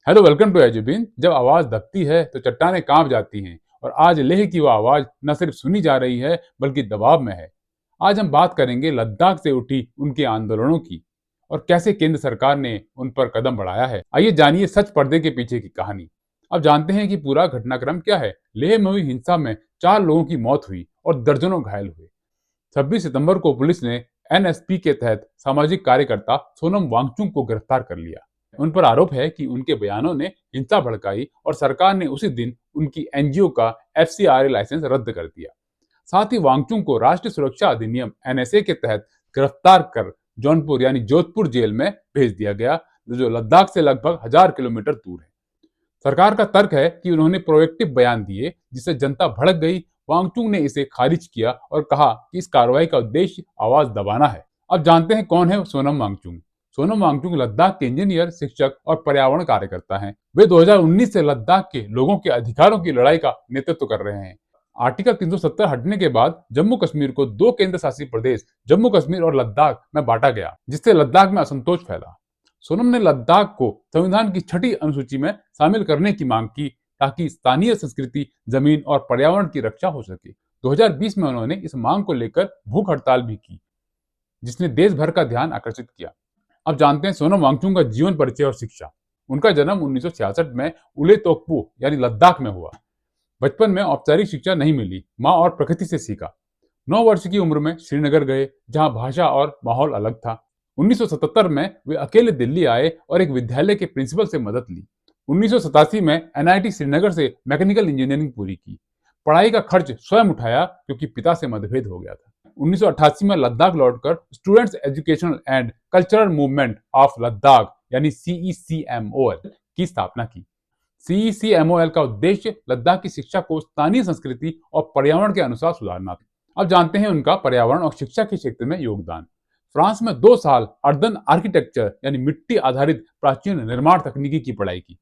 Hello, welcome to एजुबीन। जब आवाज दबती है तो चट्टानें कांप जाती हैं और आज लेह की वो आवाज न सिर्फ सुनी जा रही है बल्कि दबाव में है। आज हम बात करेंगे लद्दाख से उठी उनके आंदोलनों की और कैसे केंद्र सरकार ने उन पर कदम बढ़ाया है। आइए जानिए सच पर्दे के पीछे की कहानी। अब जानते हैं कि पूरा घटनाक्रम क्या है। लेह में हुई हिंसा में 4 लोगों की मौत हुई और दर्जनों घायल हुए। 26 सितंबर को पुलिस ने एनएसपी के तहत सामाजिक कार्यकर्ता सोनम वांगचुक को गिरफ्तार कर लिया। उन पर आरोप है कि उनके बयानों ने हिंसा भड़काई और सरकार ने उसी दिन उनकी एनजीओ का एफसीआरए लाइसेंस रद्द कर दिया। साथ ही वांगचुक को राष्ट्रीय सुरक्षा अधिनियम एनएसए के तहत गिरफ्तार कर जौनपुर यानी जोधपुर जेल में भेज दिया गया, जो लद्दाख से लगभग 1000 किलोमीटर दूर है। सरकार का तर्क है कि उन्होंने प्रोएक्टिव बयान दिए जिससे जनता भड़क गई। वांगचुक ने इसे खारिज किया और कहा कि इस कार्रवाई का उद्देश्य आवाज दबाना है। अब जानते हैं कौन है सोनम वांगचुक। सोनम वांगचुक लद्दाख के इंजीनियर, शिक्षक और पर्यावरण कार्यकर्ता हैं। वे 2019 से लद्दाख के लोगों के अधिकारों की लड़ाई का नेतृत्व कर रहे हैं। आर्टिकल 370 हटने के बाद जम्मू कश्मीर को 2 केंद्र शासित प्रदेश जम्मू कश्मीर और लद्दाख में बांटा गया, जिससे लद्दाख में असंतोष फैला। सोनम ने लद्दाख को संविधान की 6ठी अनुसूची में शामिल करने की मांग की ताकि स्थानीय संस्कृति, जमीन और पर्यावरण की रक्षा हो सके। 2020 में उन्होंने इस मांग को लेकर भूख हड़ताल भी की, जिसने देश भर का ध्यान आकर्षित किया। अब जानते हैं सोनम वांगचुक का जीवन परिचय और शिक्षा। उनका जन्म 1966 में उले तोकपू यानी लद्दाख में हुआ। बचपन में औपचारिक शिक्षा नहीं मिली, माँ और प्रकृति से सीखा। 9 वर्ष की उम्र में श्रीनगर गए, जहाँ भाषा और माहौल अलग था। 1977 में वे अकेले दिल्ली आए और एक विद्यालय के प्रिंसिपल से मदद ली। 1987 में एनआईटी श्रीनगर से मैकेनिकल इंजीनियरिंग पूरी की। पढ़ाई का खर्च स्वयं उठाया क्योंकि पिता से मतभेद हो गया था। 1988 में लद्दाख लौटकर students educational and cultural movement of Ladakh यानी सीईसीएमओएल की स्थापना की। सीईसीएमओएल का उद्देश्य लद्दाख की शिक्षा को स्थानीय संस्कृति और पर्यावरण के अनुसार सुधारना था। अब जानते हैं उनका पर्यावरण और शिक्षा के क्षेत्र में योगदान। फ्रांस में 2 साल अर्धन आर्किटेक्चर यानी मिट्टी आधारित प्राचीन निर्माण तकनीकी की पढ़ाई की।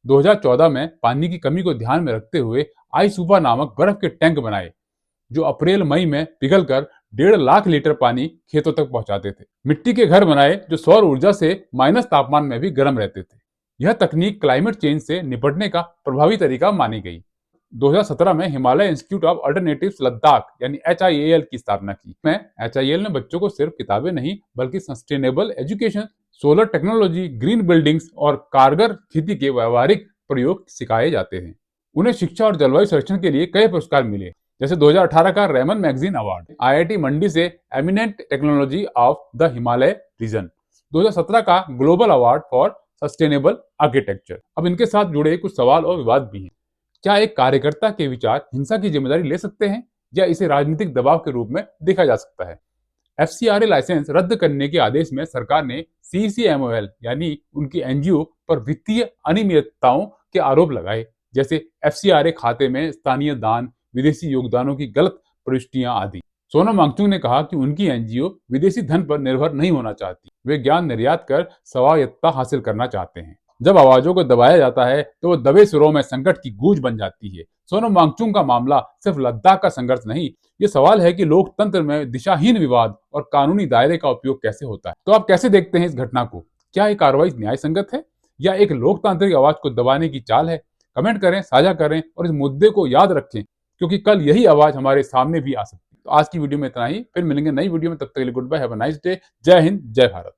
2014 में पानी की कमी को ध्यान में रखते हुए आईसूपा नामक बर्फ के टैंक बनाए, जो अप्रैल मई में पिघलकर 1.5 लाख लीटर पानी खेतों तक पहुंचाते थे। मिट्टी के घर बनाए जो सौर ऊर्जा से माइनस तापमान में भी गर्म रहते थे। यह तकनीक क्लाइमेट चेंज से निपटने का प्रभावी तरीका मानी गई। 2017 में Himalaya institute of alternatives Ladakh यानी HIAL की स्थापना की। में HIAL ने बच्चों को सिर्फ किताबें नहीं बल्कि sustainable education, solar technology, green buildings और कारगर खेती के व्यवहारिक प्रयोग सिखाए जाते हैं। उन्हें शिक्षा और जलवायु संरक्षण के लिए कई पुरस्कार मिले, जैसे 2018 का Ramon Magsaysay award, IIT Mandi से eminent technology of the Himalaya region, 2017 का global award for sustainable architecture. अब इनके साथ जुड़े कुछ सवाल और विवाद भी हैं। क्या एक कार्यकर्ता के विचार हिंसा की जिम्मेदारी ले सकते हैं या इसे राजनीतिक दबाव के रूप में देखा जा सकता है? एफसीआरए लाइसेंस रद्द करने के आदेश में सरकार ने सीसीएमओएल यानी उनकी एनजीओ पर वित्तीय अनियमितताओं के आरोप लगाए, जैसे एफसीआरए खाते में स्थानीय दान, विदेशी योगदानों की गलत प्रविष्टियां आदि। सोनम वांगचुक ने कहा कि उनकी एनजीओ विदेशी धन पर निर्भर नहीं होना चाहती, वे ज्ञान निर्यात कर स्वायत्तता हासिल करना चाहते हैं। जब आवाजों को दबाया जाता है तो वो दबे सुरों में संकट की गूंज बन जाती है। सोनम वांगचुक का मामला सिर्फ लद्दाख का संघर्ष नहीं, ये सवाल है कि लोकतंत्र में दिशाहीन विवाद और कानूनी दायरे का उपयोग कैसे होता है। तो आप कैसे देखते हैं इस घटना को? क्या ये कार्रवाई न्याय संगत है या एक लोकतांत्रिक आवाज को दबाने की चाल है? कमेंट करें, साझा करें और इस मुद्दे को याद रखें, क्योंकि कल यही आवाज हमारे सामने भी आ सकती है। तो आज की वीडियो में इतना ही, फिर मिलेंगे नई वीडियो में। तब तक के लिए good bye, have a nice day. जय हिंद, जय भारत।